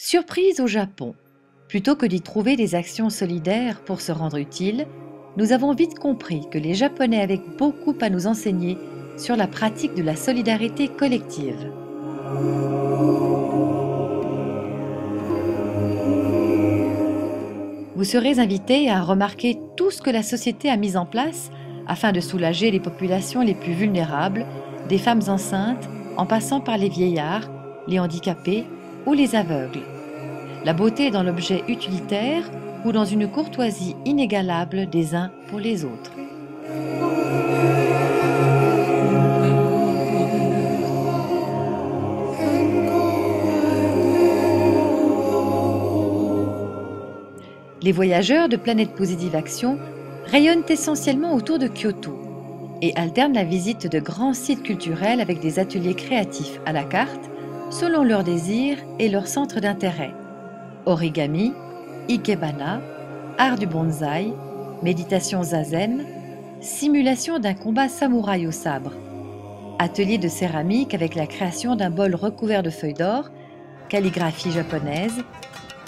Surprise au Japon. Plutôt que d'y trouver des actions solidaires pour se rendre utiles, nous avons vite compris que les Japonais avaient beaucoup à nous enseigner sur la pratique de la solidarité collective. Vous serez invités à remarquer tout ce que la société a mis en place afin de soulager les populations les plus vulnérables, des femmes enceintes en passant par les vieillards, les handicapés ou les aveugles. La beauté est dans l'objet utilitaire ou dans une courtoisie inégalable des uns pour les autres. Les voyageurs de Planète Positive Action rayonnent essentiellement autour de Kyoto et alternent la visite de grands sites culturels avec des ateliers créatifs à la carte selon leurs désirs et leur centre d'intérêt. Origami, ikebana, art du bonsaï, méditation zazen, simulation d'un combat samouraï au sabre, atelier de céramique avec la création d'un bol recouvert de feuilles d'or, calligraphie japonaise,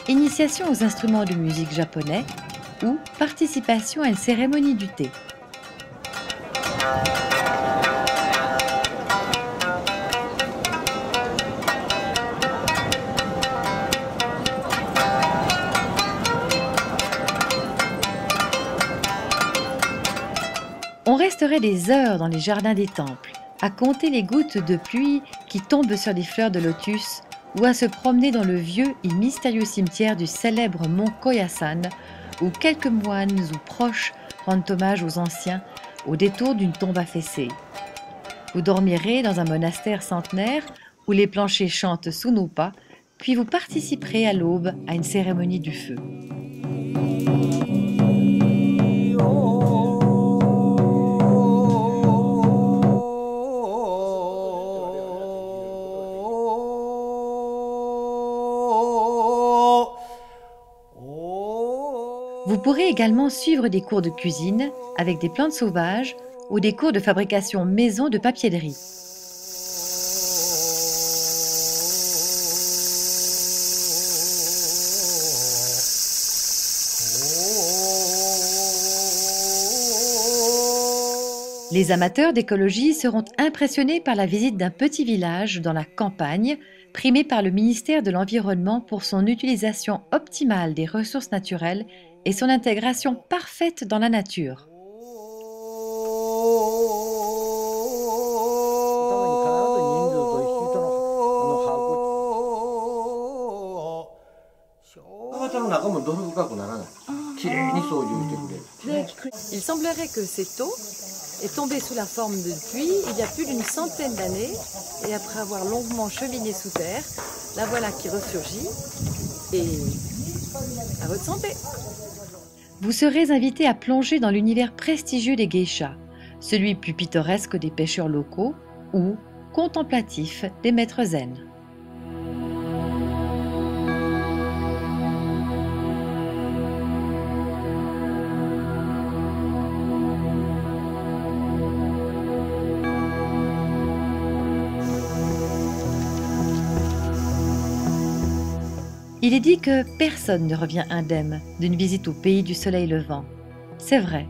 initiation aux instruments de musique japonais ou participation à une cérémonie du thé. On resterait des heures dans les jardins des temples, à compter les gouttes de pluie qui tombent sur des fleurs de lotus ou à se promener dans le vieux et mystérieux cimetière du célèbre mont Koyasan, où quelques moines ou proches rendent hommage aux anciens au détour d'une tombe affaissée. Vous dormirez dans un monastère centenaire où les planchers chantent Sunupa, puis vous participerez à l'aube à une cérémonie du feu. Vous pourrez également suivre des cours de cuisine avec des plantes sauvages ou des cours de fabrication maison de papier de riz. Les amateurs d'écologie seront impressionnés par la visite d'un petit village dans la campagne, primé par le ministère de l'Environnement pour son utilisation optimale des ressources naturelles et son intégration parfaite dans la nature. Il semblerait que cette eau est tombée sous la forme de pluie il y a plus d'une centaine d'années et après avoir longuement cheminé sous terre, la voilà qui ressurgit et à votre santé. Vous serez invité à plonger dans l'univers prestigieux des geishas, celui plus pittoresque des pêcheurs locaux ou contemplatif des maîtres zen. Il est dit que personne ne revient indemne d'une visite au pays du soleil levant. C'est vrai,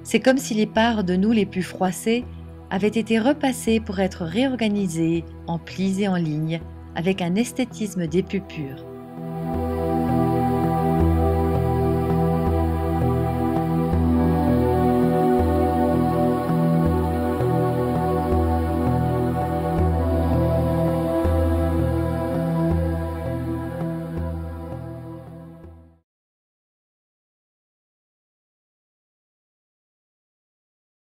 c'est comme si les parts de nous les plus froissées avaient été repassées pour être réorganisées en plis et en lignes avec un esthétisme des plus purs.